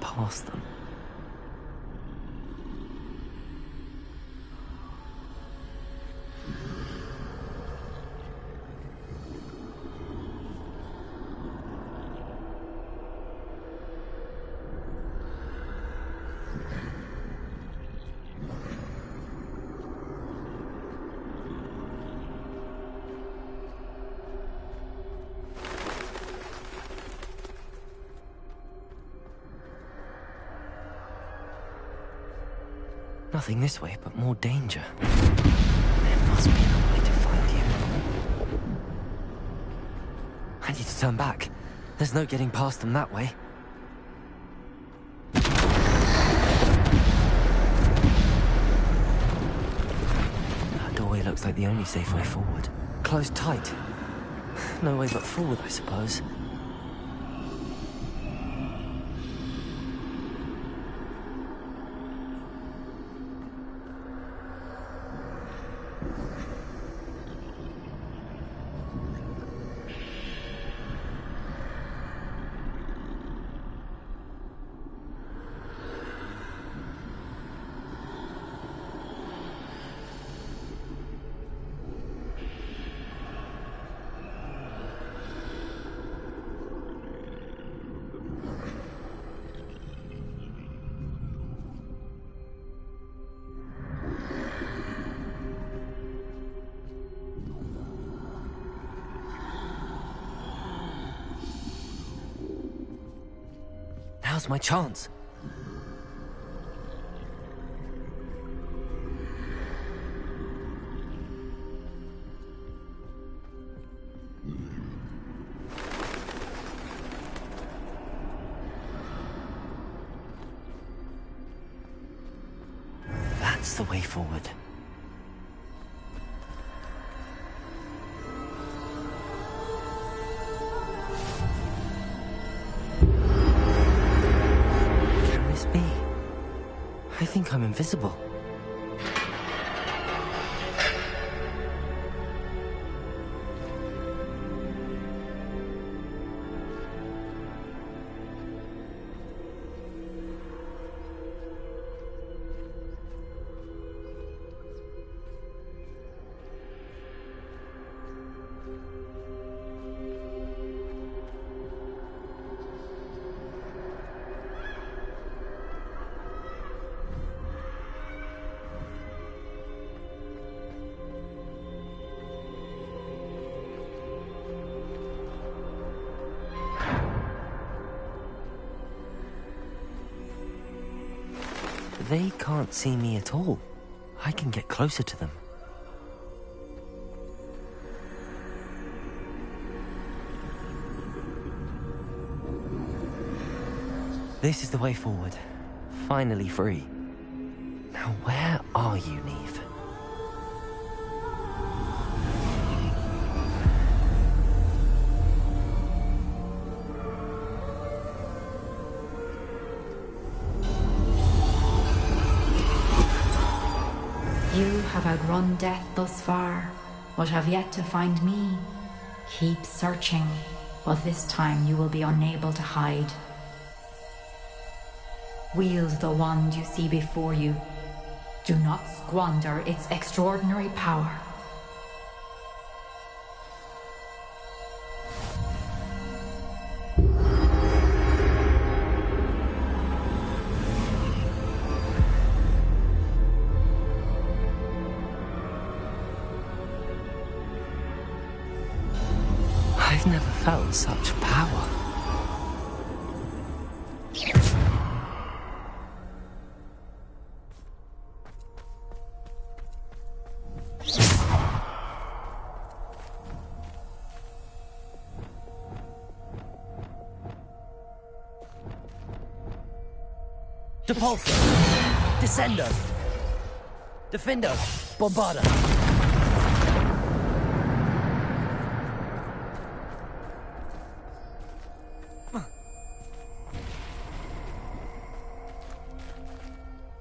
past them. Nothing this way, but more danger. There must be another way to find you. I need to turn back. There's no getting past them that way. That doorway looks like the only safe way forward. Closed tight. No way but forward, I suppose. Now's my chance. That's the way forward. I think I'm invisible. They can't see me at all. I can get closer to them. This is the way forward. Finally free. Now where are you, Neve? You have outrun death thus far, but have yet to find me. Keep searching, but this time you will be unable to hide. Wield the wand you see before you. Do not squander its extraordinary power. I've never felt such power. Depulso, Descendo, Defendo, Bombarda.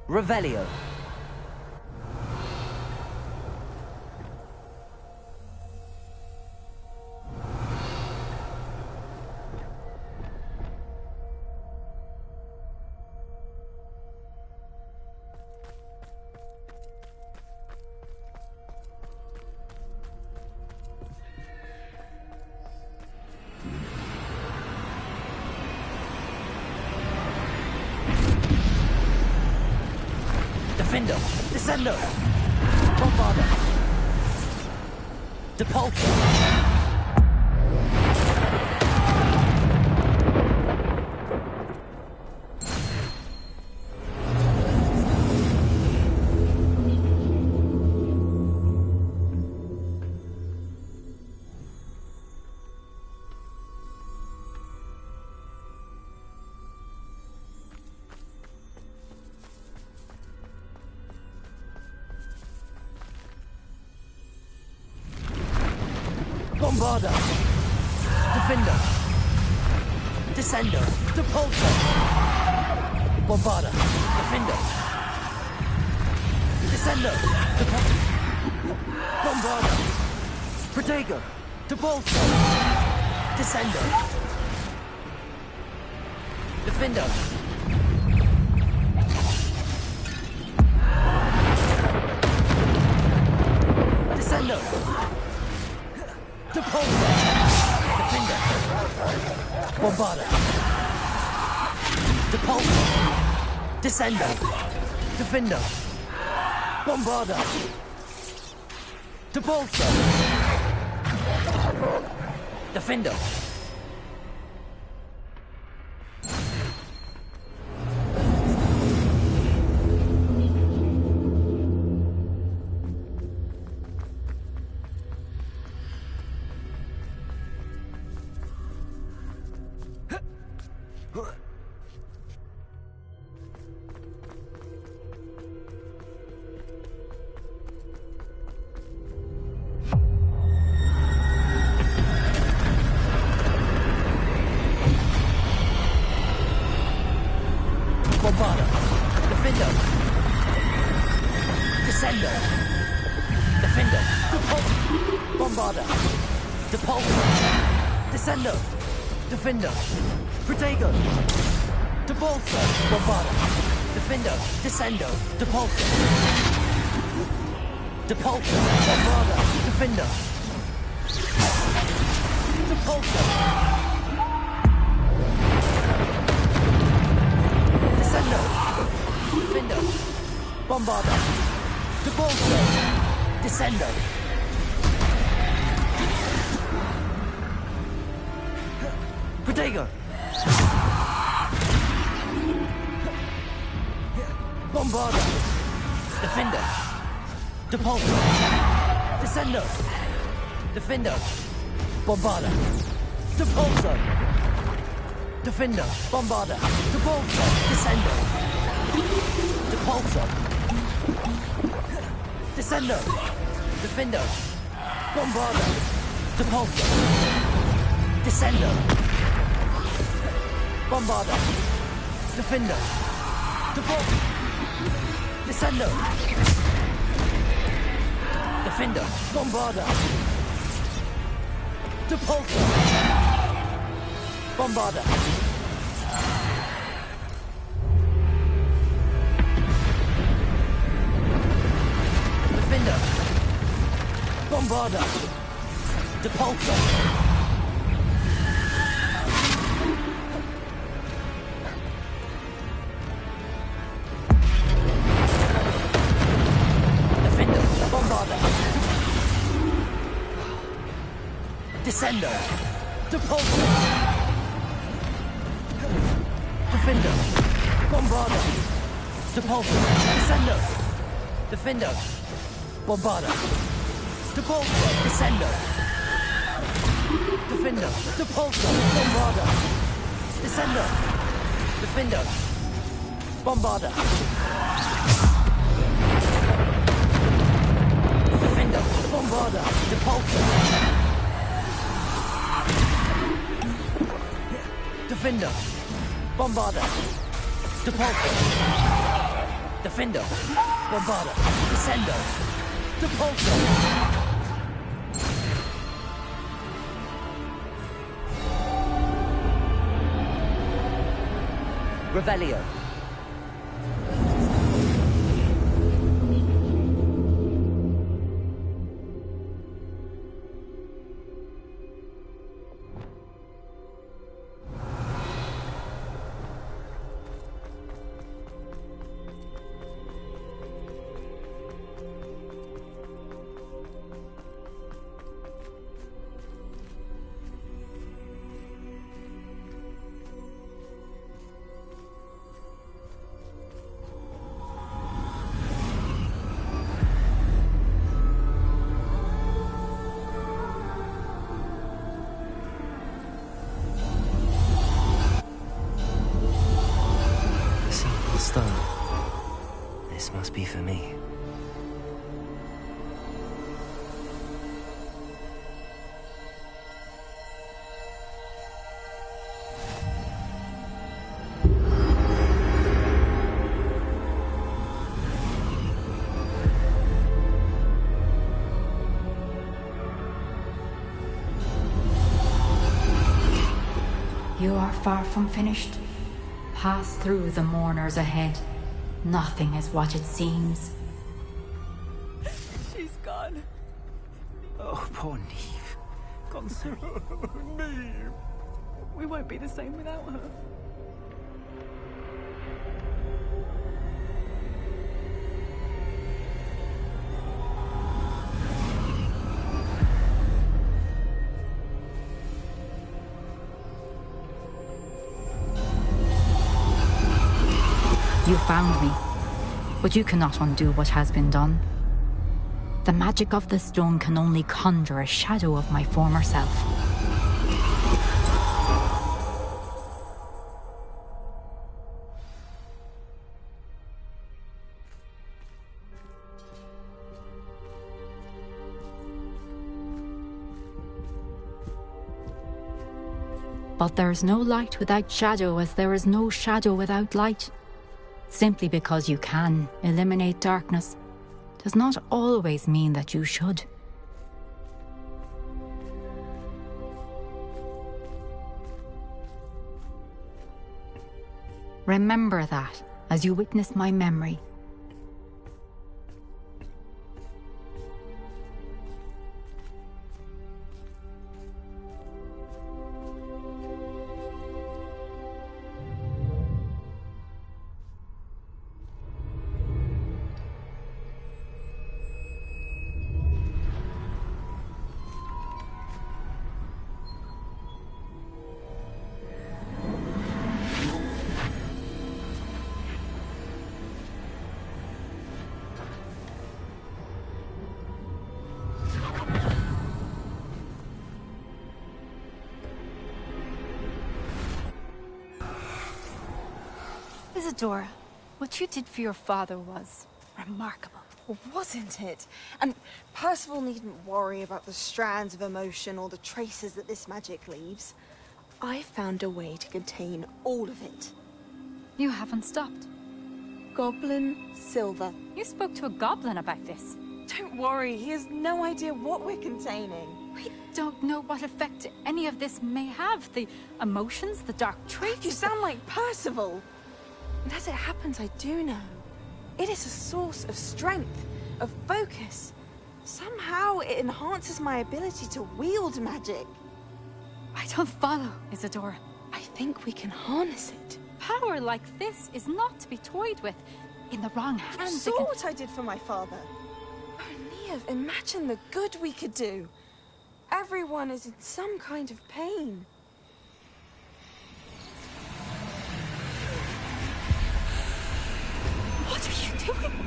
Revelio. Defender! Descender! Bombarder! Depulsor! Bombarder! Defender! Descender! Depulsor! Bombarder! Defender! Descender! Bombarder! Protego! Depulsor! Descender! Defender! Descender! Depulsor! Defender! Bombarder! Depulsor! Descender! Defender! Bombarder! Depulsor! Defender! Bombarder! Defender! Descender! Defender! Bombarder! Depulsor! Descender! Defender! Protego! Depulsor! Bombarder! Defender! Descendo! Depulsor! Depulsor! Bombarder! Defender! Depulsor! Descendo! Defender! Bombarder! Depulsor! Descendo! Protego! Bombarder! Defender! Depulsor! Descendo! Defender! Bombarder! Depulsor! Defender! Bombarder! Depulsor! Descendo! Depulsor! Descendo! Defender! Bombarder! Depulsor! Descendo! Bombarder! Defender! Depulsor! Descendo! Defender! Bombarder! Depulsor! Bombarder! Defender! Bombarder! Depulsor! Defender! Bombarder! Descender! Depulsor! Defender! Bombarder! Depulsor! Descendo! Defender! Bombarder! Depulsor! Descendo! Defender! Depulsor! Bombarder! Descendo! Defender! Bombarder! Defender! Bombarder! Depulsor! Defender! Bombarder! Depulsor! Defender! Bombarder! Descendo! Depulsor! Revelio. stone. This must be for me. You are far from finished. Pass through the mourners ahead. Nothing is what it seems. She's gone. Oh, poor Neve. Gone soon. Neve. We won't be the same without her. You found me, but you cannot undo what has been done. The magic of the stone can only conjure a shadow of my former self. But there is no light without shadow, as there is no shadow without light. Simply because you can eliminate darkness does not always mean that you should. Remember that as you witness my memory. Isadora, what you did for your father was remarkable. Well, wasn't it? And Percival needn't worry about the strands of emotion or the traces that this magic leaves. I found a way to contain all of it. You haven't stopped. Goblin silver. You spoke to a goblin about this. Don't worry, he has no idea what we're containing. We don't know what effect any of this may have. The emotions, the dark traits. You sound like Percival. And as it happens, I do know. It is a source of strength, of focus. Somehow it enhances my ability to wield magic. I don't follow, Isadora. I think we can harness it. Power like this is not to be toyed with. In the wrong You hands, saw what I did for my father. Oh, Neve, imagine the good we could do. Everyone is in some kind of pain. What are you doing?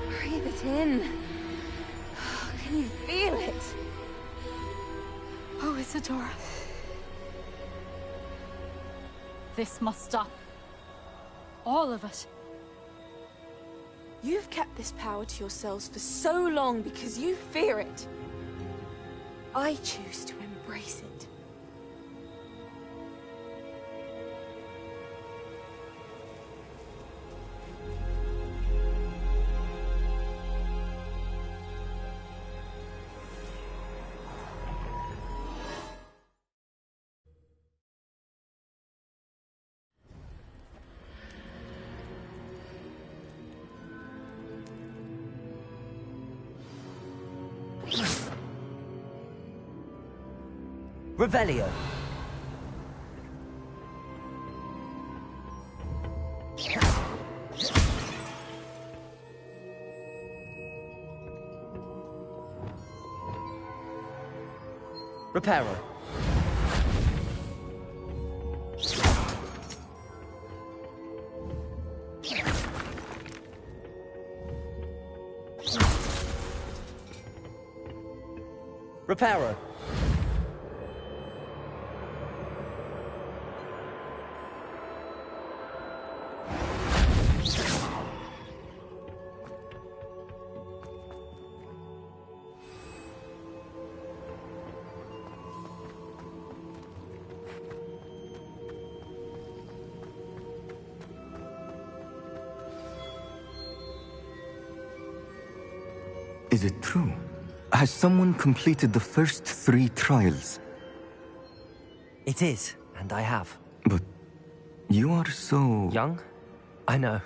Breathe it in. Can you feel it? Oh, Isadora. This must stop. All of it. You've kept this power to yourselves for so long because you fear it. I choose to embrace it. Revelio. Reparo. Reparo. Is it true? Has someone completed the first 3 trials? It is, and I have. But you are so... Young? I know.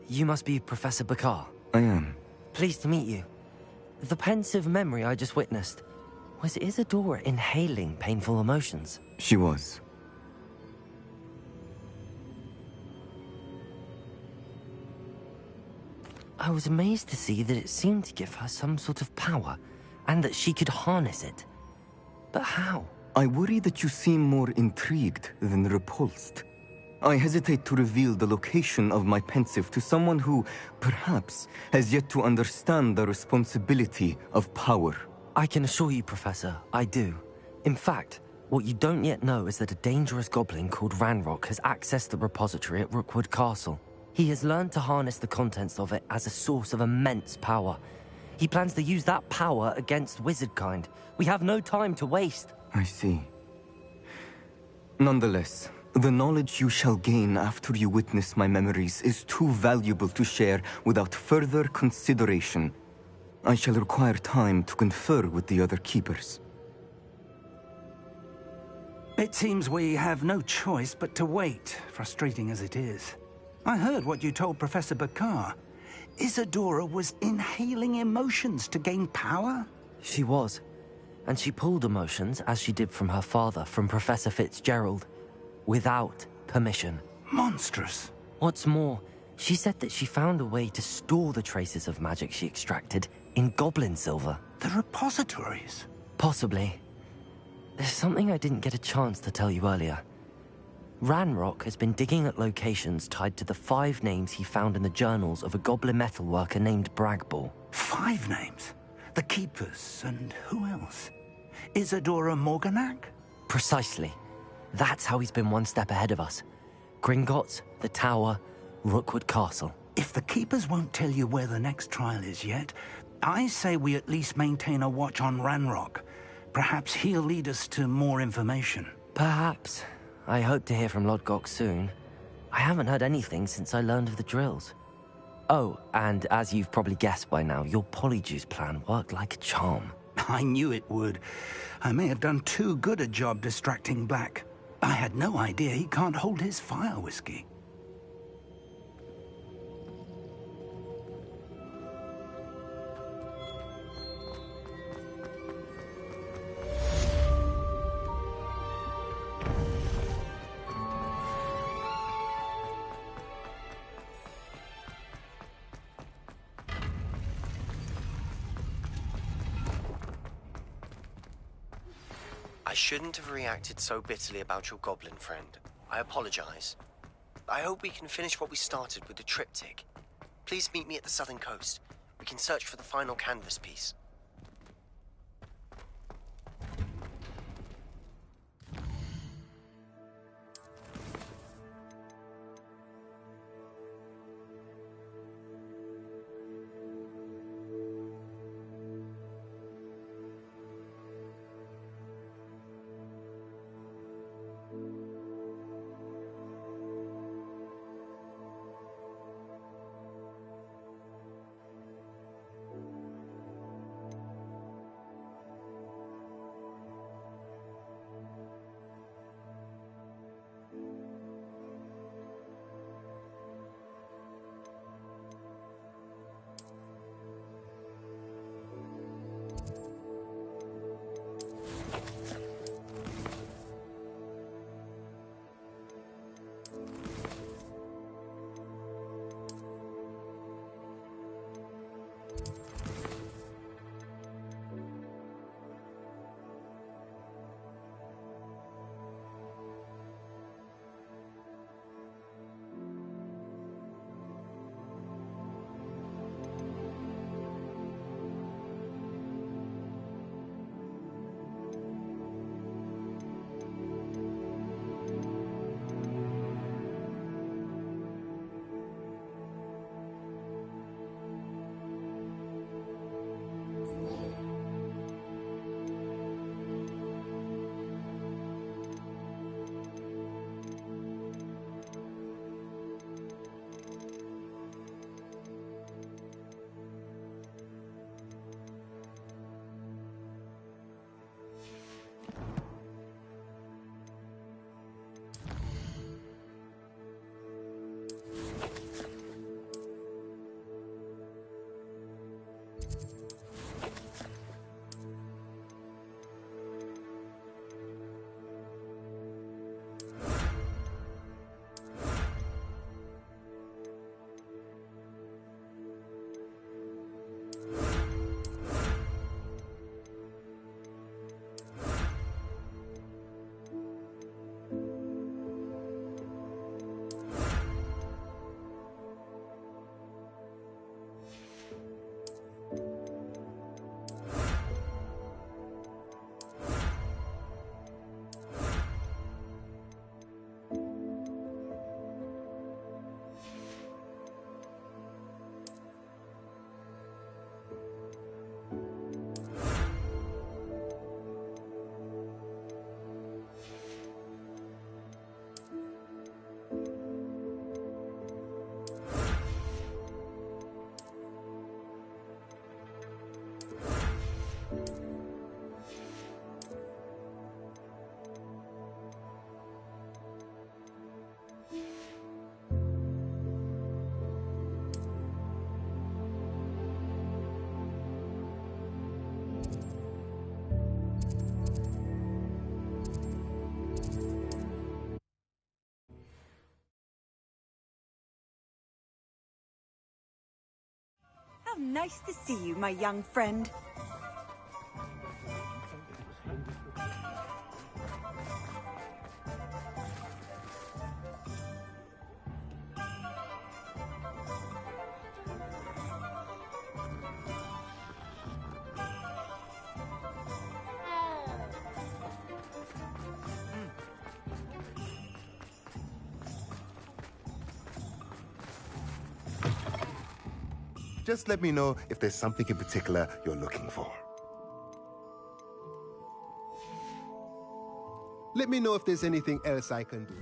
You must be Professor Bakar. I am. Pleased to meet you. The pensive memory I just witnessed, was Isadora inhaling painful emotions? She was. I was amazed to see that it seemed to give her some sort of power, and that she could harness it. But how? I worry that you seem more intrigued than repulsed. I hesitate to reveal the location of my pensive to someone who, perhaps, has yet to understand the responsibility of power. I can assure you, Professor, I do. In fact, what you don't yet know is that a dangerous goblin called Ranrock has accessed the repository at Rookwood Castle. He has learned to harness the contents of it as a source of immense power. He plans to use that power against wizardkind. We have no time to waste. I see. Nonetheless, the knowledge you shall gain after you witness my memories is too valuable to share without further consideration. I shall require time to confer with the other keepers. It seems we have no choice but to wait, frustrating as it is. I heard what you told Professor Bakar. Isadora was inhaling emotions to gain power? She was. And she pulled emotions, as she did from her father, from Professor Fitzgerald, without permission. Monstrous. What's more, she said that she found a way to store the traces of magic she extracted in goblin silver. The repositories? Possibly. There's something I didn't get a chance to tell you earlier. Ranrock has been digging at locations tied to the 5 names he found in the journals of a goblin metalworker named Bragball. 5 names? The Keepers, and who else? Isadora Morganac? Precisely. That's how he's been one step ahead of us. Gringotts, the Tower, Rookwood Castle. If the Keepers won't tell you where the next trial is yet, I say we at least maintain a watch on Ranrock. Perhaps he'll lead us to more information. Perhaps. I hope to hear from Lodgok soon. I haven't heard anything since I learned of the drills. Oh, and as you've probably guessed by now, your Polyjuice plan worked like a charm. I knew it would. I may have done too good a job distracting Black. I had no idea he can't hold his fire whiskey. I shouldn't have reacted so bitterly about your goblin friend. I apologize. I hope we can finish what we started with the triptych. Please meet me at the southern coast. We can search for the final canvas piece. How nice to see you, my young friend. Just let me know if there's something in particular you're looking for. Let me know if there's anything else I can do.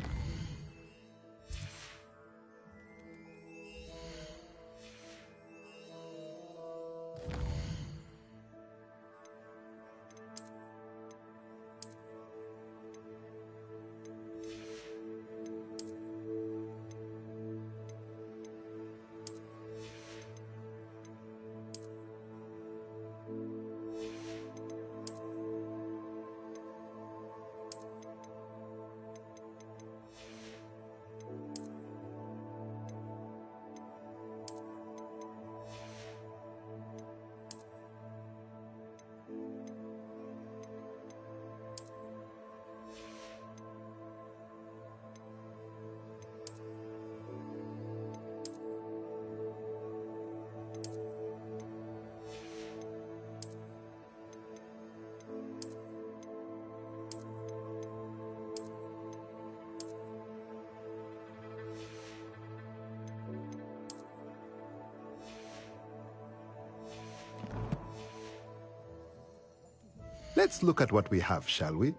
Let's look at what we have, shall we?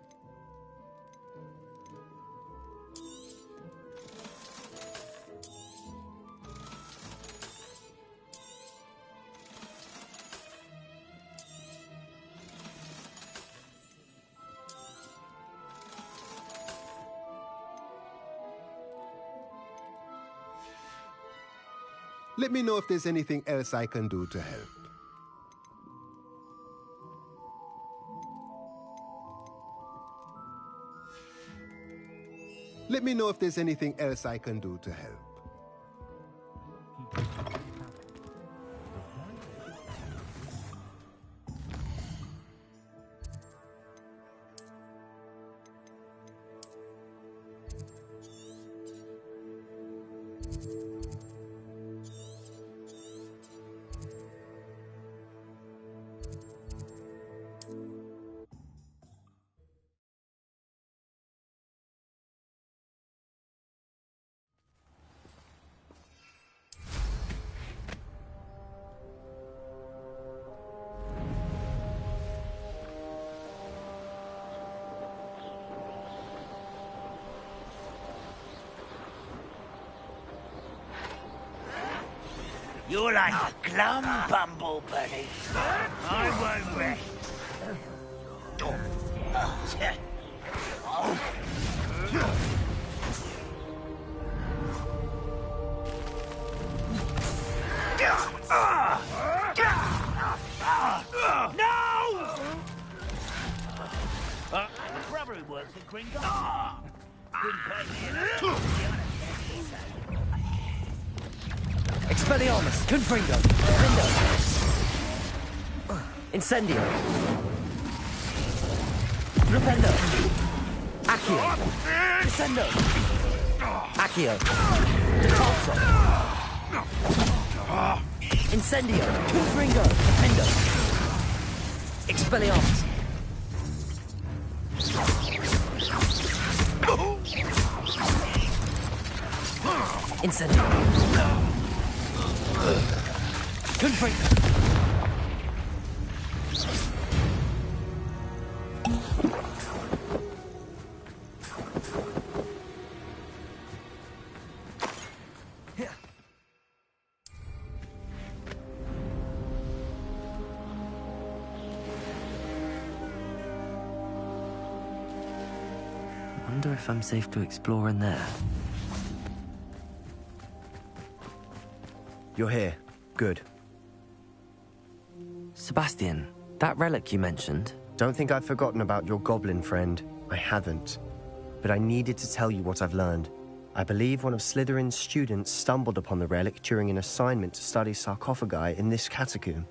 Let me know if there's anything else I can do to help. Let me know if there's anything else I can do to help. You're like a glum bumble, buddy. I won't rest. No! My brother who works at Gringo. Couldn't pay me Expelliarmus, Confringo, Defendo, Incendio, Rependo, Accio, Descendo, Accio, Decalzo, Incendio, Confringo, Defendo, Expelliarmus. Incendio. Confringo. Wonder if I'm safe to explore in there. You're here. Good. Sebastian, that relic you mentioned. Don't think I've forgotten about your goblin friend. I haven't. But I needed to tell you what I've learned. I believe one of Slytherin's students stumbled upon the relic during an assignment to study sarcophagi in this catacomb.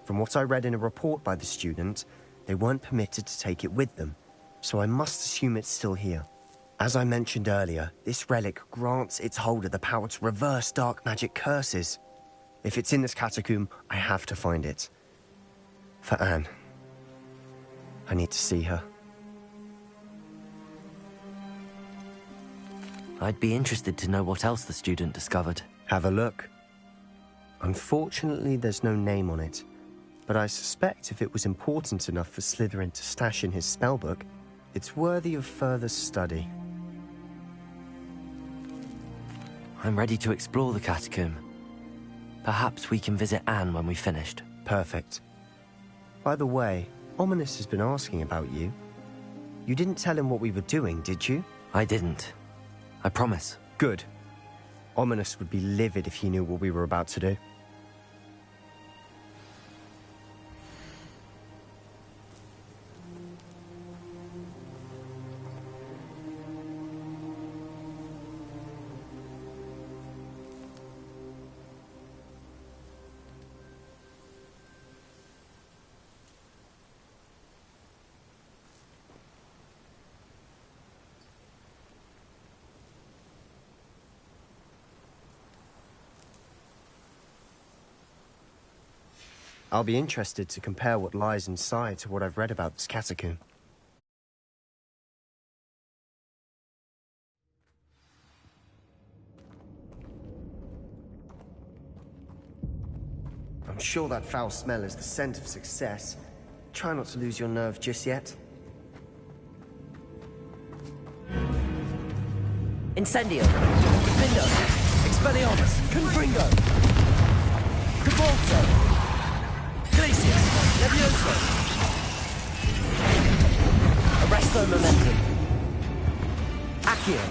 From what I read in a report by the student, they weren't permitted to take it with them, so I must assume it's still here. As I mentioned earlier, this relic grants its holder the power to reverse dark magic curses. If it's in this catacomb, I have to find it. For Anne. I need to see her. I'd be interested to know what else the student discovered. Have a look. Unfortunately, there's no name on it, but I suspect if it was important enough for Slytherin to stash in his spellbook, it's worthy of further study. I'm ready to explore the catacomb. Perhaps we can visit Anne when we've finished. Perfect. By the way, Ominous has been asking about you. You didn't tell him what we were doing, did you? I didn't. I promise. Good. Ominous would be livid if he knew what we were about to do. I'll be interested to compare what lies inside to what I've read about this catacomb. I'm sure that foul smell is the scent of success. Try not to lose your nerve just yet. Incendio! Vindo! Expelliarmus! Confringo! Cabalso! Glacius! Levioso! Arresto Momentum! Accio!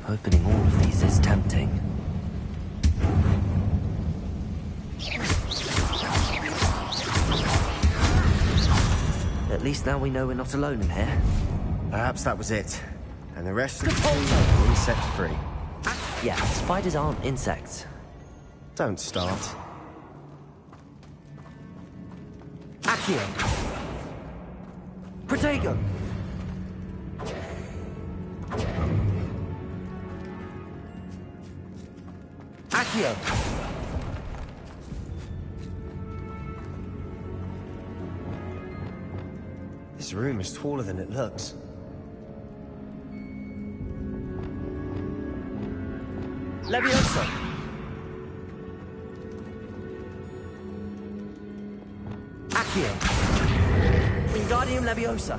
Opening all of these is tempting. At least now we know we're not alone in here. Perhaps that was it. And the rest of the team are insect-free. Yeah, spiders aren't insects. Don't start. Accio! Protego! Accio! This room is taller than it looks. Levioso! Accio! Wingardium Leviosa!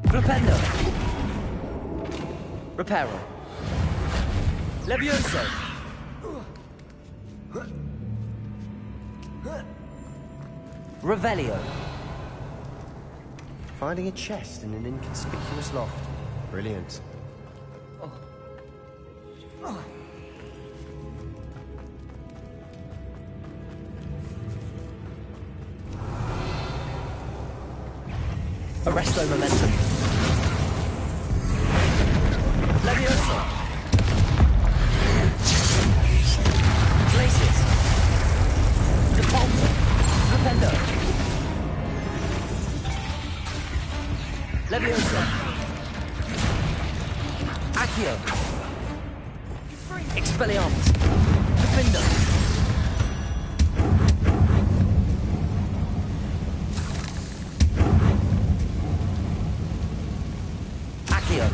Flipendo! Reparo! Levioso! Revelio! Finding a chest in an inconspicuous loft. Brilliant. Arresto Momentum! Levioso! Glacius! Depulso! Flipendo! Levioso! Accio! Expelliarmus! Defendo! Accio!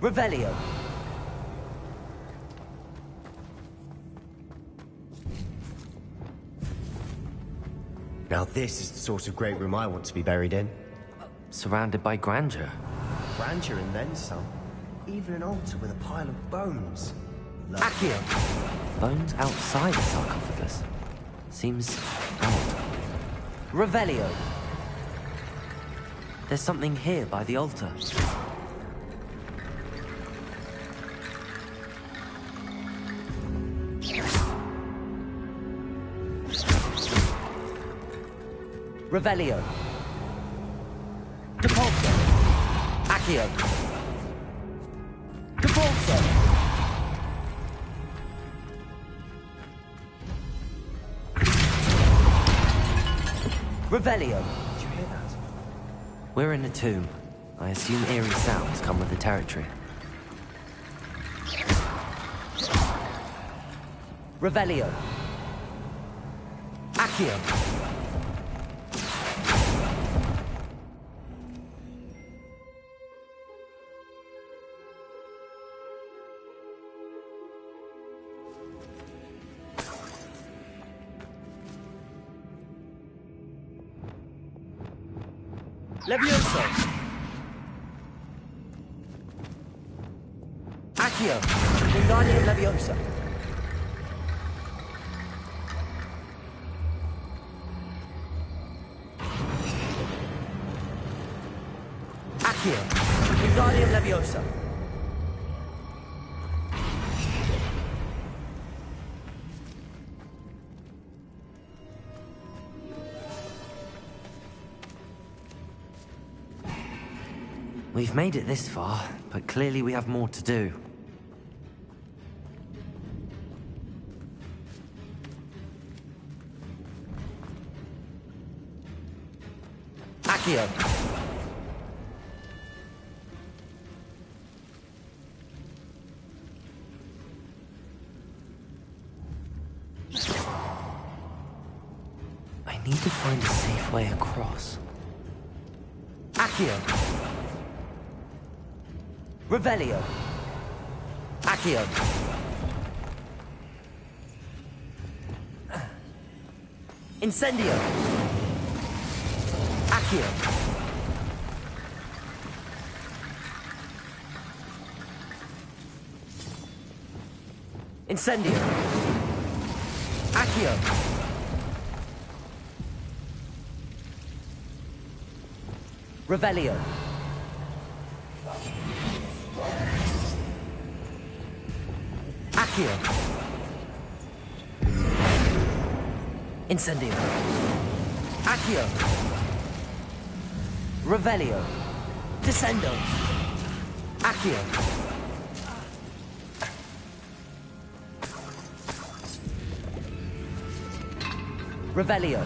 Revelio! Now this is the sort of great room I want to be buried in. Surrounded by grandeur. Grandeur and then some. Even an altar with a pile of bones. Accio! Bones outside the sarcophagus. Seems odd. Revelio! There's something here by the altar. Revelio. Depulso. Accio. Depulso. Revelio. Did you hear that? We're in a tomb. I assume eerie sounds come with the territory. Revelio. Accio. Levioso! Accio! Wingardium Leviosa! Accio! Wingardium Leviosa! We've made it this far, but clearly we have more to do. Accio! I need to find a safe way across. Accio! Revelio. Accio. Incendio. Accio. Incendio. Accio. Revelio. Accio. Incendio. Accio. Revelio. Descendo. Accio. Revelio.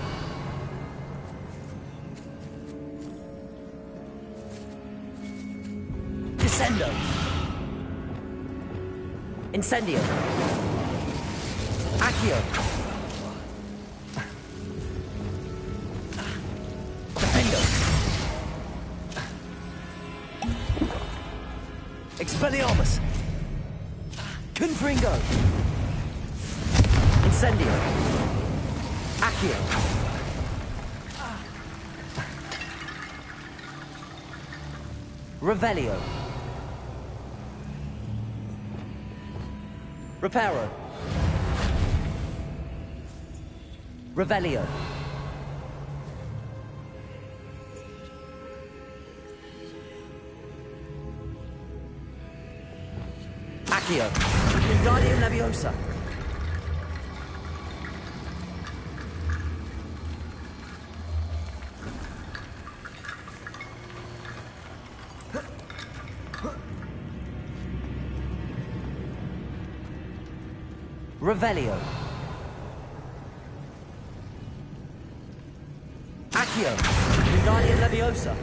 Descendo. Incendio. Accio. Defendo. Expelliarmus. Confringo. Incendio. Accio. Revelio. Reparo. Revelio. Accio. Wingardium Leviosa. Revelio. Accio. Wingardium Leviosa.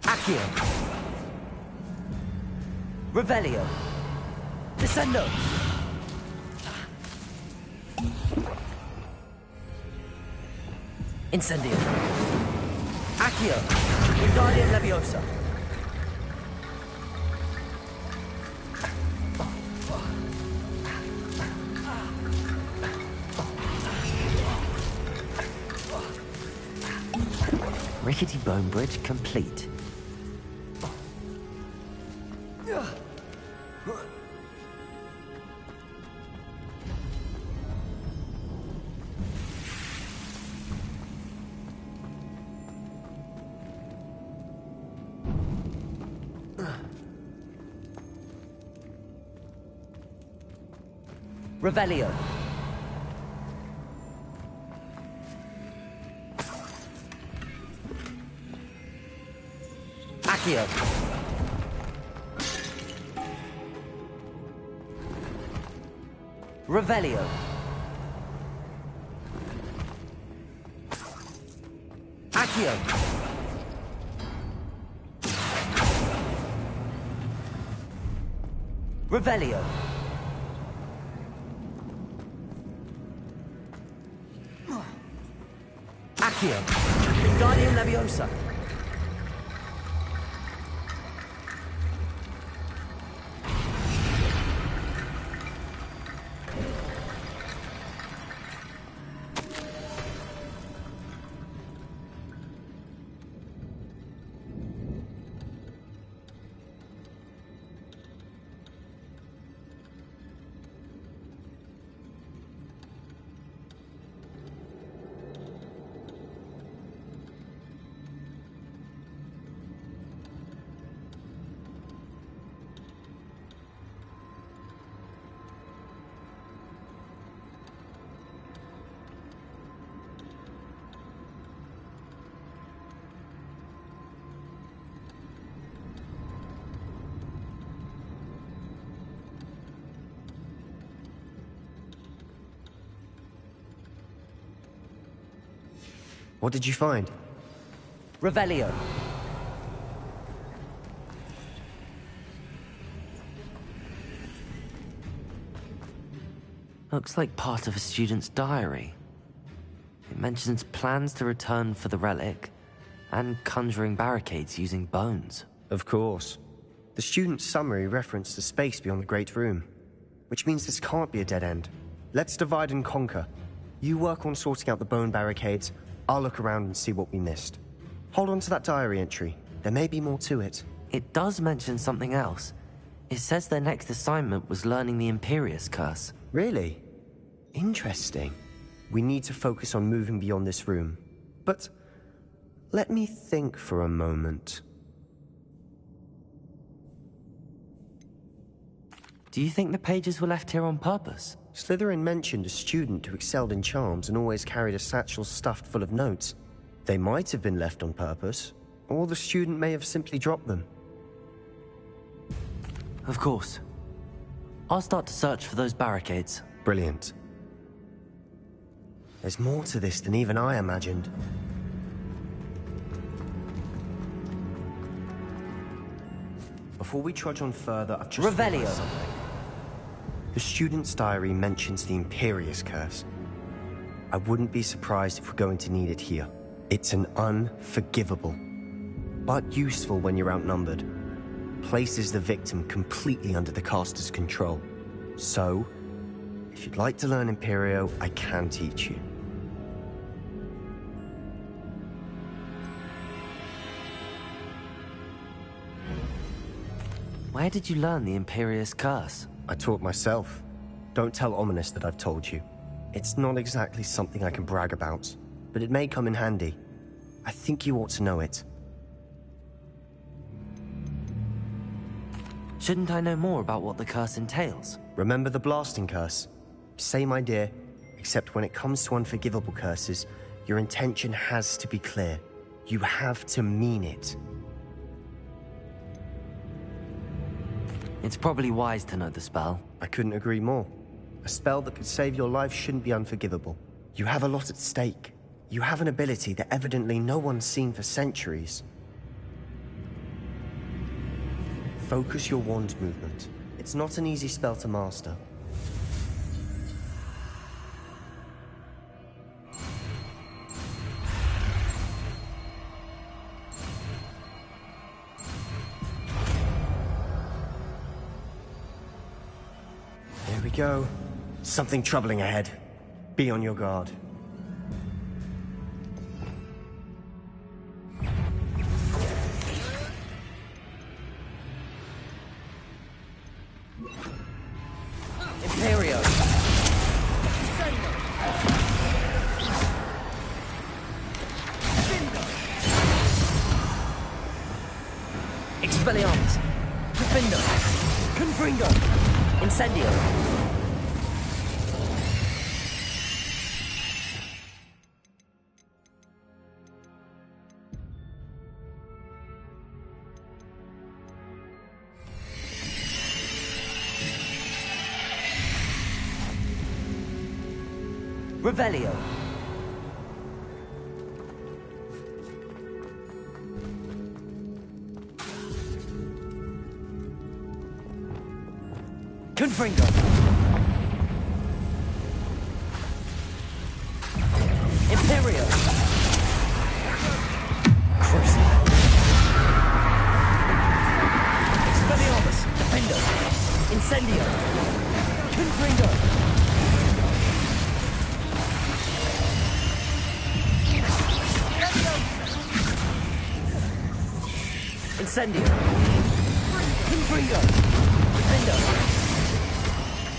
Accio. Revelio. Descendo. Incendio. Accio. Wingardium Leviosa. Rickety bone bridge complete. Revelio. Accio. Revelio. Accio. Revelio. Accio. Wingardium Leviosa. What did you find? Revelio. Looks like part of a student's diary. It mentions plans to return for the relic and conjuring barricades using bones. Of course. The student's summary referenced the space beyond the Great Room, which means this can't be a dead end. Let's divide and conquer. You work on sorting out the bone barricades. I'll look around and see what we missed. Hold on to that diary entry. There may be more to it. It does mention something else. It says their next assignment was learning the Imperius Curse. Really? Interesting. We need to focus on moving beyond this room. But let me think for a moment. Do you think the pages were left here on purpose? Slytherin mentioned a student who excelled in charms and always carried a satchel stuffed full of notes. They might have been left on purpose, or the student may have simply dropped them. Of course. I'll start to search for those barricades. Brilliant. There's more to this than even I imagined. Before we trudge on further, I've just Revelio. realized something. The student's diary mentions the Imperius Curse. I wouldn't be surprised if we're going to need it here. It's an unforgivable, but useful when you're outnumbered. Places the victim completely under the caster's control. So, if you'd like to learn Imperio, I can teach you. Where did you learn the Imperius Curse? I taught myself. Don't tell Ominous that I've told you. It's not exactly something I can brag about, but it may come in handy. I think you ought to know it. Shouldn't I know more about what the curse entails? Remember the blasting curse? Same idea, except when it comes to unforgivable curses, your intention has to be clear. You have to mean it. It's probably wise to know the spell. I couldn't agree more. A spell that could save your life shouldn't be unforgivable. You have a lot at stake. You have an ability that evidently no one's seen for centuries. Focus your wand movement. It's not an easy spell to master. There we go. Something troubling ahead. Be on your guard. Expelliarmus! Defendo! Confringo! Incendio! Revelio! Confringo! Imperio! Crucible! Expelliarmus! Defendo! Incendio! Confringo! Incendio! Confringo! Defendo!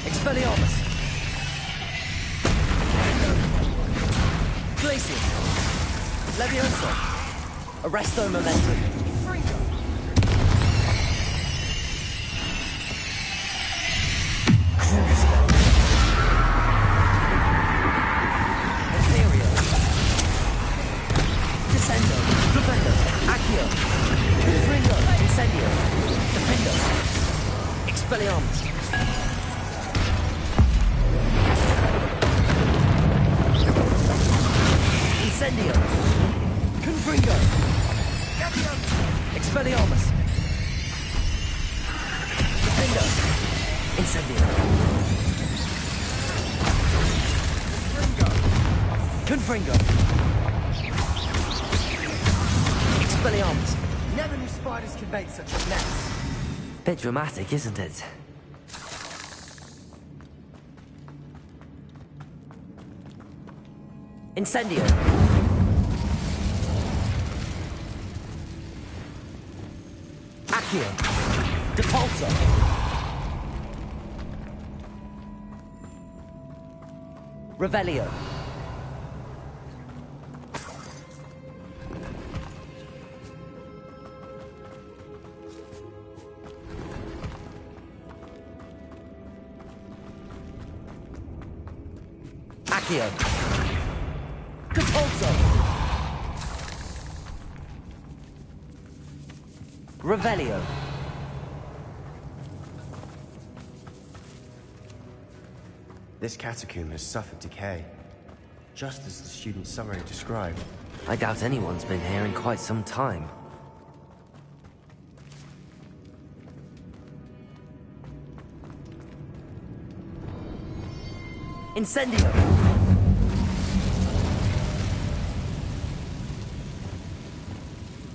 Expelliarmus! Glacius! Leviosa! Arresto Momentum! Crucible! Ethereal! Descendo! Defendo! Accio! Confringo! Incendio! Defendo! Expelliarmus! Incendio! Confringo! Expelliarmus! Defendo! Incendio! Confringo! Expelliarmus! Never knew spiders could make such a mess. Bit dramatic, isn't it? Incendio! Accio! Depulso! Revelio! Accio! Depulso! Revelio! This catacomb has suffered decay, just as the student summary described. I doubt anyone's been here in quite some time. Incendio!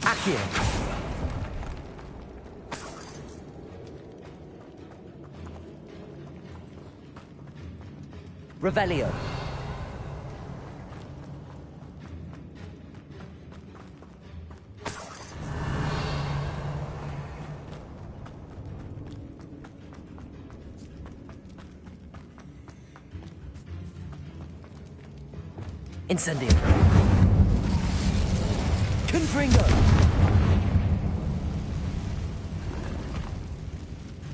Accio! Revelio! Incendio! Confringo!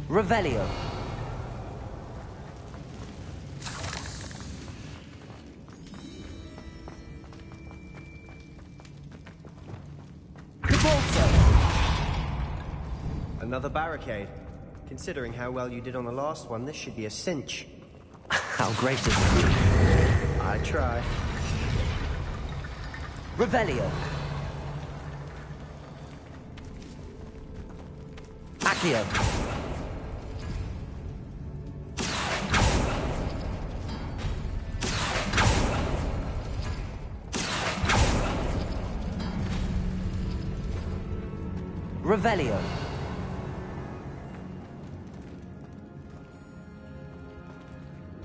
Revelio! Another barricade. Considering how well you did on the last one, this should be a cinch. How gracious of you. I try. Revelio! Accio! Revelio!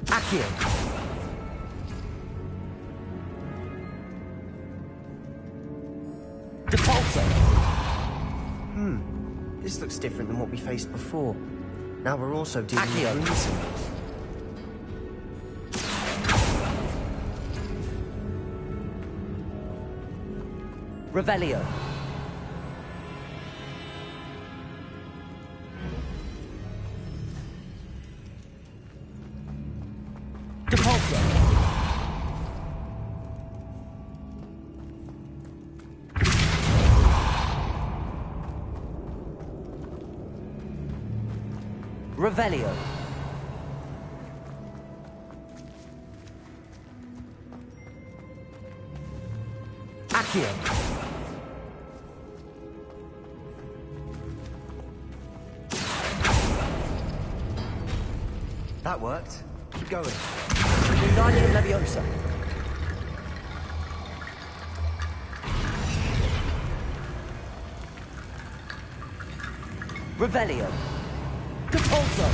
Accio! Depulso! This looks different than what we faced before. Now we're also dealing with rune symbols. Revelio! Revelio. Accio. That worked. Keep going. Wingardium Leviosa. Revelio. Capulso.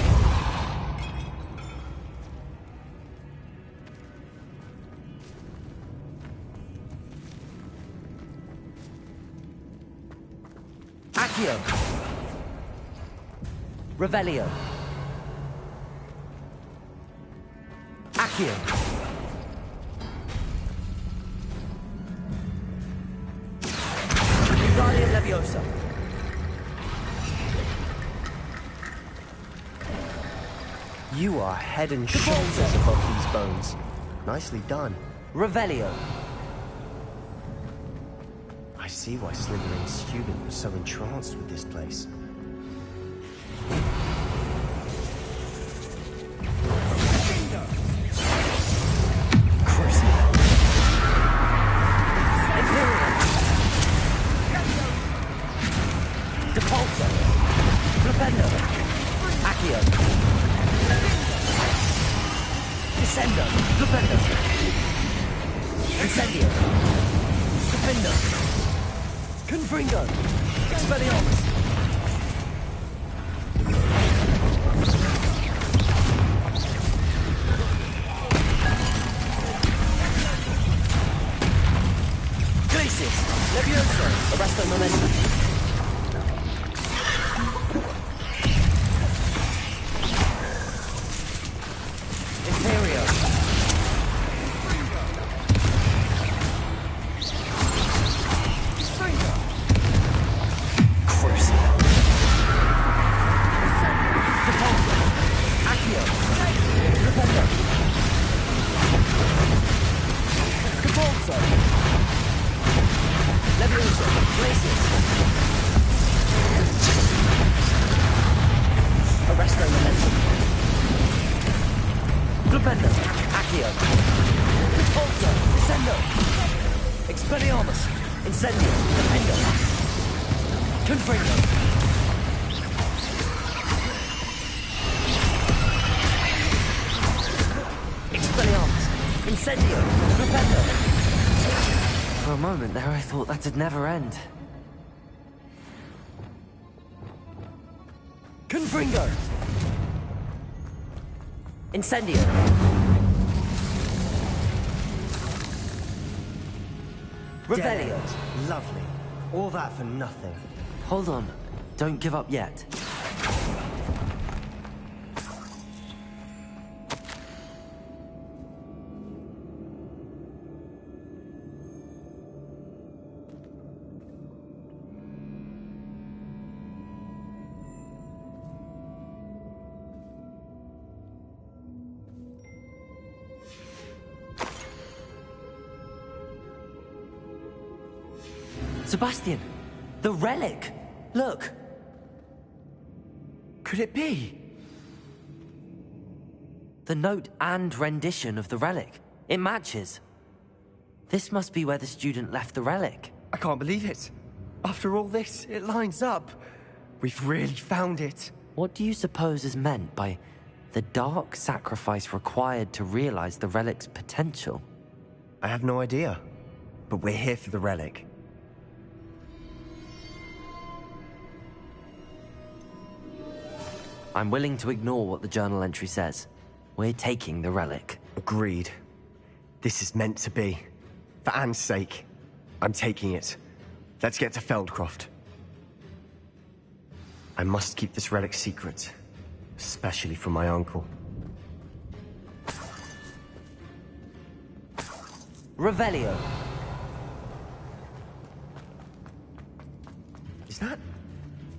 Accio. Revelio. Accio. Wingardium Leviosa. You are head and shoulders above these bones. Nicely done. Revelio. I see why Slytherin's student was so entranced with this place. Depulso. Flipendo. Accio. Descendo. Flipendo. Incendio. Flipendo. Confringo. Expelliarmus. Glacius. Levioso. Arresto momentum. Expelliarmus! Incendio! Defendo! Confringo! Expelliarmus! Incendio! Defendo! For a moment there I thought that'd never end. Confringo! Incendio! Revelio. Lovely. All that for nothing. Hold on. Don't give up yet. Sebastian! The relic! Look! Could it be? The note and rendition of the relic. It matches. This must be where the student left the relic. I can't believe it. After all this, it lines up. We've really found it. What do you suppose is meant by the dark sacrifice required to realize the relic's potential? I have no idea. But we're here for the relic. I'm willing to ignore what the journal entry says. We're taking the relic. Agreed. This is meant to be. For Anne's sake, I'm taking it. Let's get to Feldcroft. I must keep this relic secret, especially from my uncle. Revelio. Is that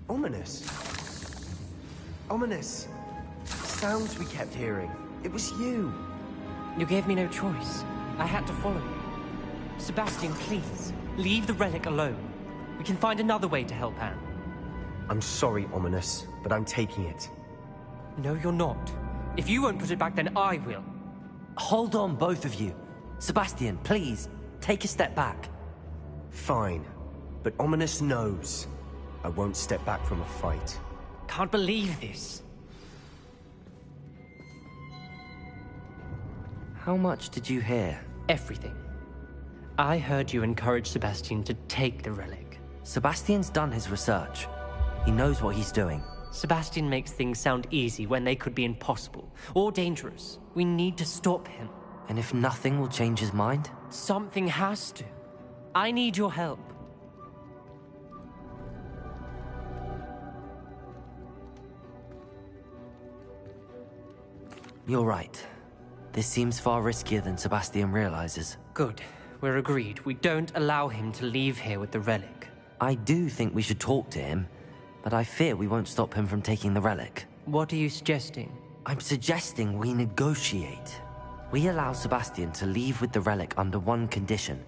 ominous? Ominous. Sounds we kept hearing. It was you. You gave me no choice. I had to follow you. Sebastian, please, leave the relic alone. We can find another way to help Anne. I'm sorry, Ominous, but I'm taking it. No, you're not. If you won't put it back, then I will. Hold on, both of you. Sebastian, please, take a step back. Fine. But Ominous knows I won't step back from a fight. Can't believe this. How much did you hear? Everything. I heard you encourage Sebastian to take the relic. Sebastian's done his research. He knows what he's doing. Sebastian makes things sound easy when they could be impossible or dangerous. We need to stop him. And if nothing will change his mind? Something has to. I need your help. You're right. This seems far riskier than Sebastian realizes. Good. We're agreed. We don't allow him to leave here with the relic. I do think we should talk to him, but I fear we won't stop him from taking the relic. What are you suggesting? I'm suggesting we negotiate. We allow Sebastian to leave with the relic under one condition.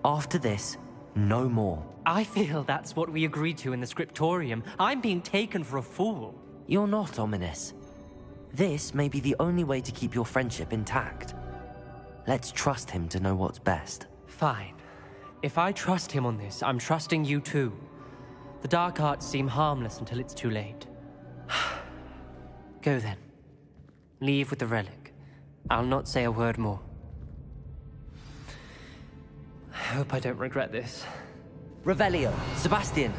After this, no more. I feel that's what we agreed to in the scriptorium. I'm being taken for a fool. You're not, Ominous. This may be the only way to keep your friendship intact. Let's trust him to know what's best. Fine. If I trust him on this, I'm trusting you too. The dark arts seem harmless until it's too late. Go then. Leave with the relic. I'll not say a word more. I hope I don't regret this. Revelio! Sebastian!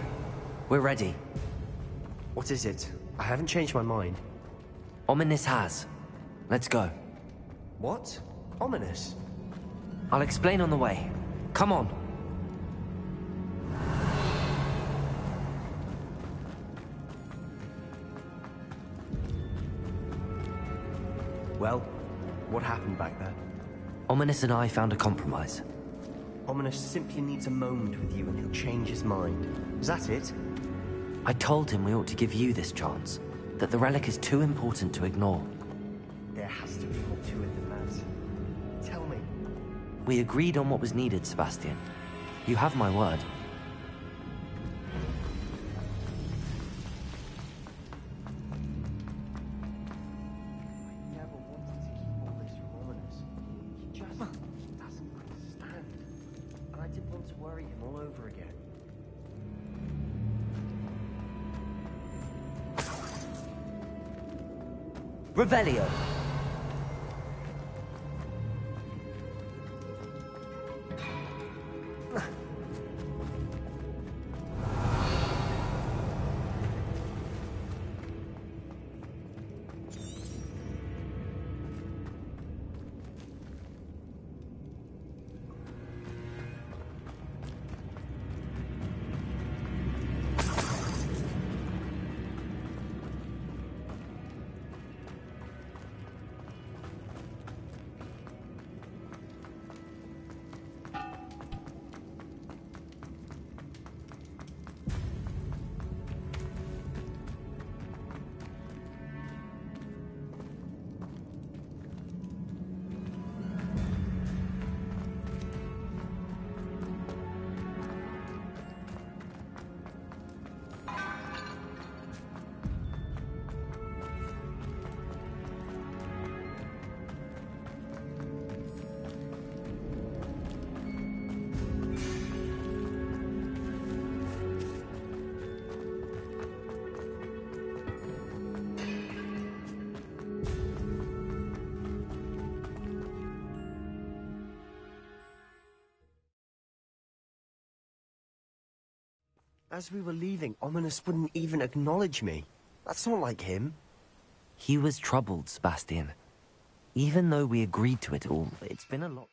We're ready. What is it? I haven't changed my mind. Ominous has. Let's go. What? Ominous? I'll explain on the way. Come on. Well, what happened back there? Ominous and I found a compromise. Ominous simply needs a moment with you and he'll change his mind. Is that it? I told him we ought to give you this chance. That the relic is too important to ignore. There has to be more to it than that. Tell me. We agreed on what was needed, Sebastian. You have my word. I never wanted to keep all this from Ominous. He just doesn't understand. And I didn't want to worry him all over again. Revelio! As we were leaving, Ominous wouldn't even acknowledge me. That's not like him. He was troubled, Sebastian. Even though we agreed to it all, it's been a lot.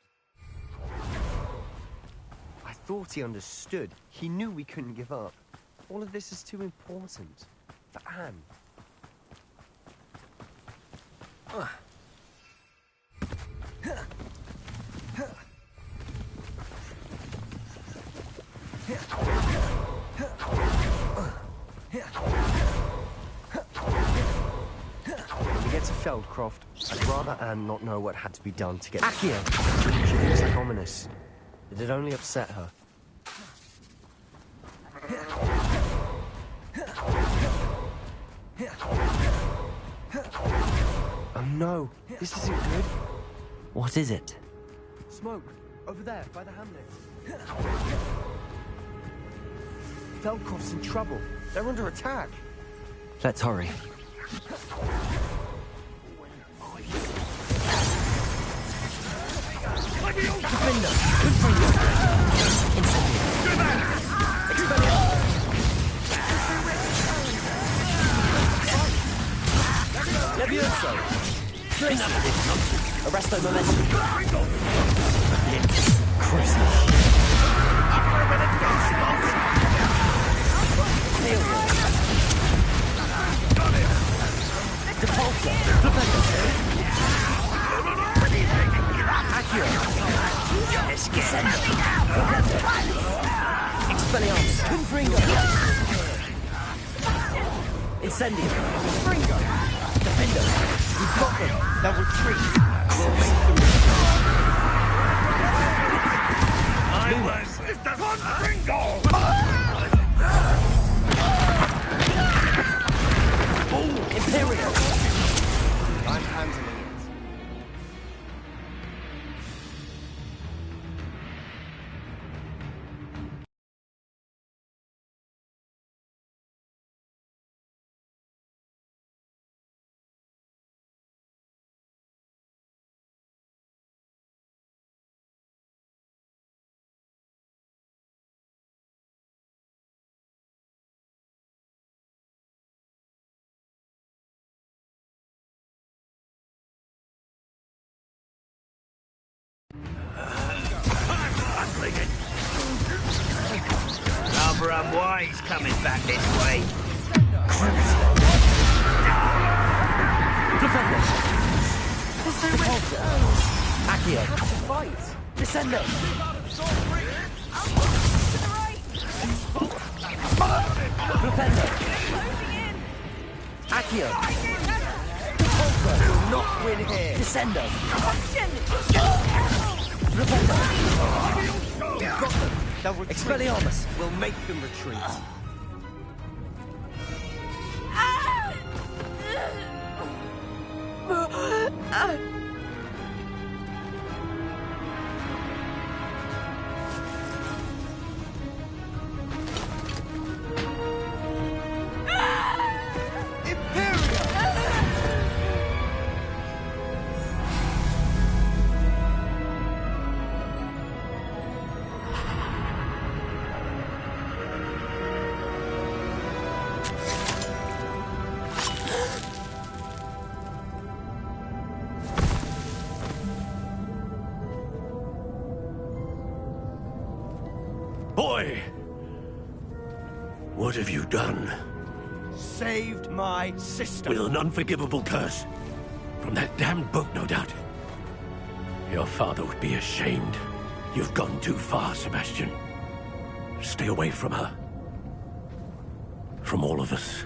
I thought he understood. He knew we couldn't give up. All of this is too important. For Anne. When we get to Feldcroft, I'd rather Anne not know what had to be done to get... Accio! She thinks like Ominous. It'd only upset her. Oh no, this isn't good. What is it? Smoke, over there, by the hamlet. Velkov's in trouble. They're under attack. Let's hurry. Levioso! Arresto momentum. Depulsor! Accio! Expelliarmus! Confringo! Incendio! Fringo! Defender! We've got them! They'll retreat! We'll make them I was Mr. Confringo! Imperial! I'm handling it. Rather unwise coming back this way. Accio! Have to fight! Descendo! Flipendo! Accio! Repulsor will not win here! Descendo! Flipendo! We've got them! They'll retreat. Expelliarmus will make them retreat. Boy! What have you done? Saved my sister. With an unforgivable curse. From that damned book, no doubt. Your father would be ashamed. You've gone too far, Sebastian. Stay away from her. From all of us.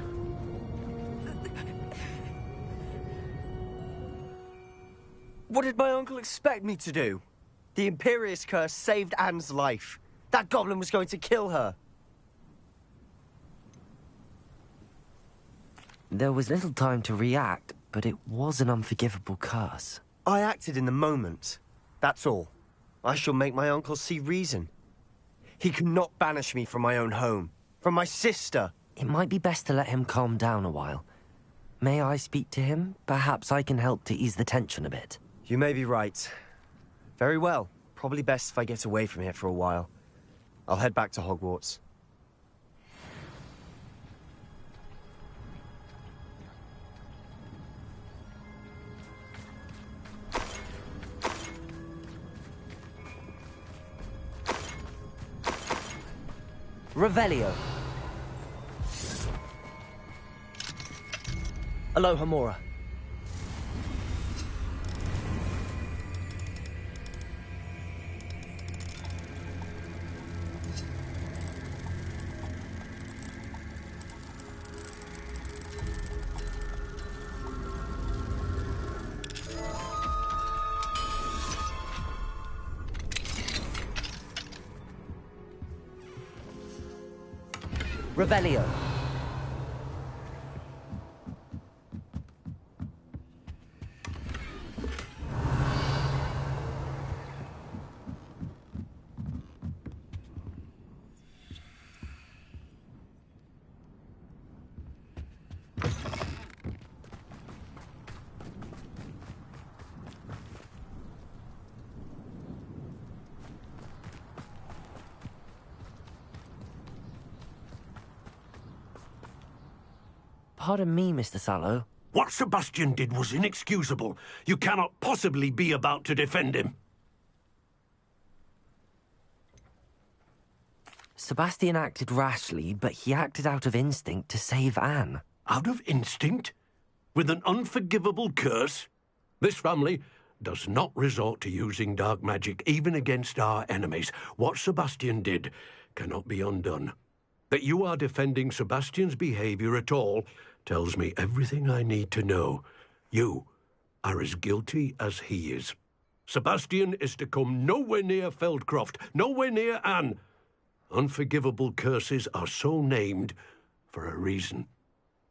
What did my uncle expect me to do? The Imperious curse saved Anne's life. That goblin was going to kill her. There was little time to react, but it was an unforgivable curse. I acted in the moment. That's all. I shall make my uncle see reason. He cannot banish me from my own home. From my sister. It might be best to let him calm down a while. May I speak to him? Perhaps I can help to ease the tension a bit. You may be right. Very well. Probably best if I get away from here for a while. I'll head back to Hogwarts. Revelio. Alohomora. Revelio. Pardon me, Mr. Sallow. What Sebastian did was inexcusable. You cannot possibly be about to defend him. Sebastian acted rashly, but he acted out of instinct to save Anne. Out of instinct? With an unforgivable curse? This family does not resort to using dark magic even against our enemies. What Sebastian did cannot be undone. That you are defending Sebastian's behavior at all tells me everything I need to know. You are as guilty as he is. Sebastian is to come nowhere near Feldcroft, nowhere near Anne. Unforgivable curses are so named for a reason.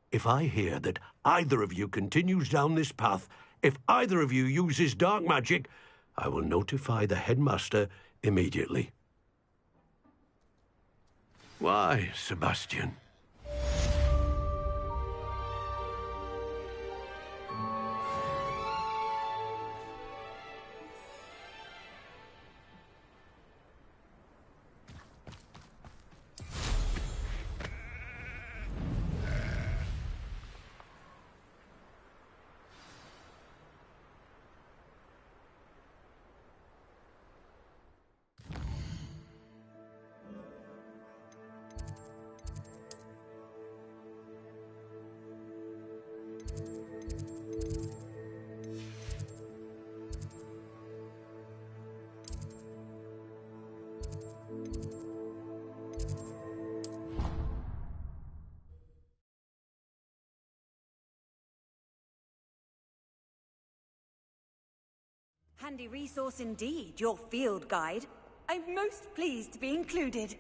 If I hear that either of you continues down this path, if either of you uses dark magic, I will notify the headmaster immediately. Why, Sebastian? Handy resource indeed, your field guide. I'm most pleased to be included.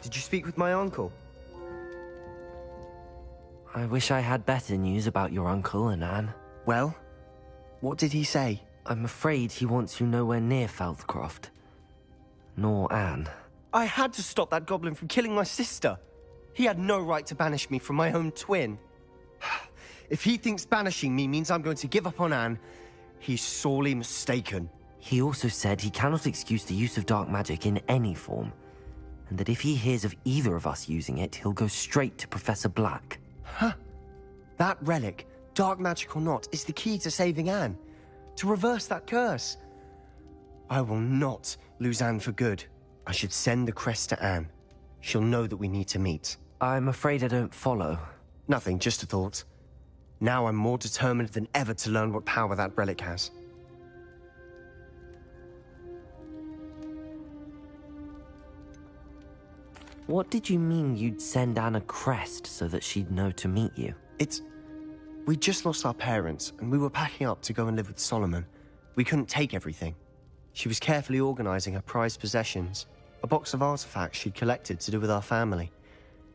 Did you speak with my uncle? I wish I had better news about your uncle and Anne. Well, what did he say? I'm afraid he wants you nowhere near Feldcroft. Nor Anne. I had to stop that goblin from killing my sister. He had no right to banish me from my own twin. If he thinks banishing me means I'm going to give up on Anne, he's sorely mistaken. He also said he cannot excuse the use of dark magic in any form, and that if he hears of either of us using it, he'll go straight to Professor Black. Huh. That relic, dark magic or not, is the key to saving Anne. To reverse that curse. I will not lose Anne for good. I should send the crest to Anne. She'll know that we need to meet. I'm afraid I don't follow. Nothing, just a thought. Now I'm more determined than ever to learn what power that relic has. What did you mean you'd send Anne a crest so that she'd know to meet you? We just lost our parents, and we were packing up to go and live with Solomon. We couldn't take everything. She was carefully organizing her prized possessions, a box of artifacts she'd collected to do with our family.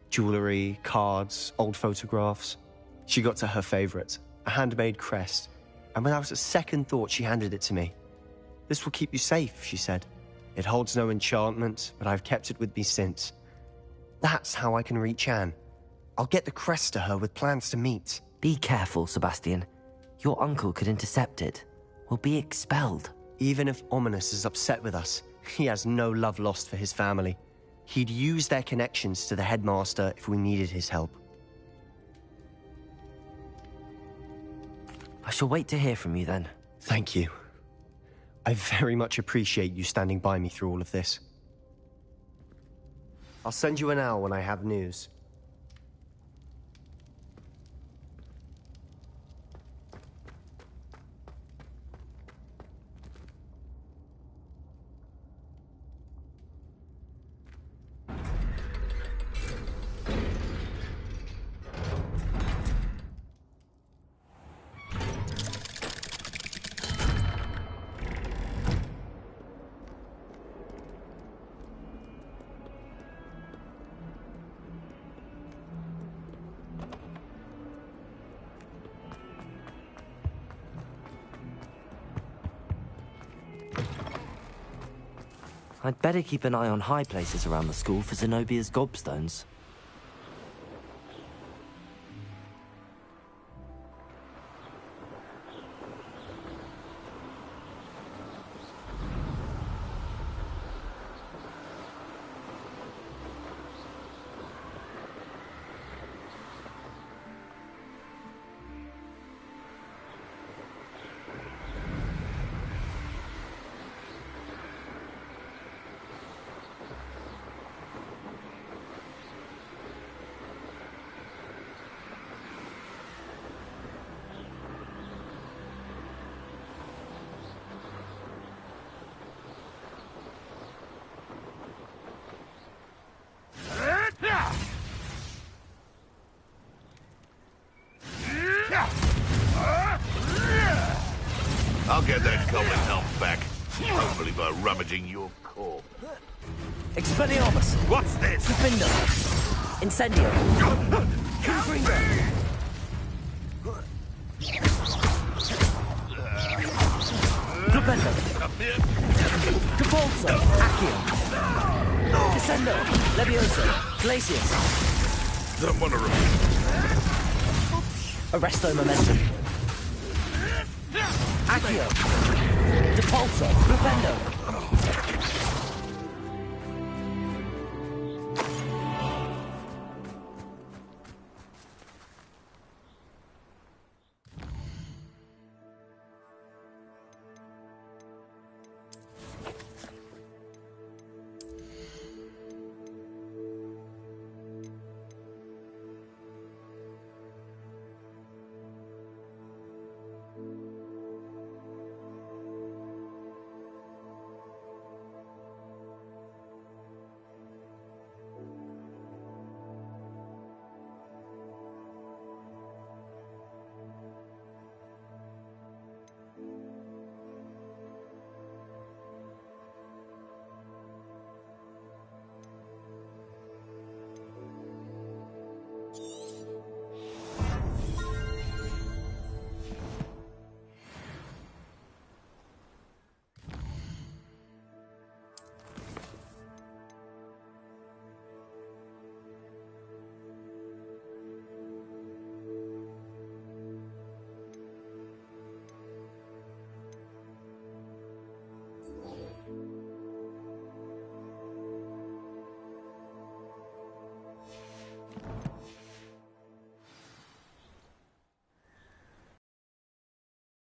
Jewelry, cards, old photographs. She got to her favorite, a handmade crest, and without a second thought she handed it to me. This will keep you safe, she said. It holds no enchantment, but I've kept it with me since. That's how I can reach Anne. I'll get the crest to her with plans to meet. Be careful, Sebastian. Your uncle could intercept it. We'll be expelled. Even if Ominous is upset with us, he has no love lost for his family. He'd use their connections to the headmaster if we needed his help. I shall wait to hear from you then. Thank you. I very much appreciate you standing by me through all of this. I'll send you an owl when I have news. I'd better keep an eye on high places around the school for Zenobia's gobstones. I'll get that goblin help back. Hopefully by rummaging your core. Expelliarmus! What's this? Defender! Incendio! Confringo! Flipendo! Capulso! Accio! Descendo! Levioso! Glacius! Don't want to Arresto Momentum! Accio! Depulso! Flipendo!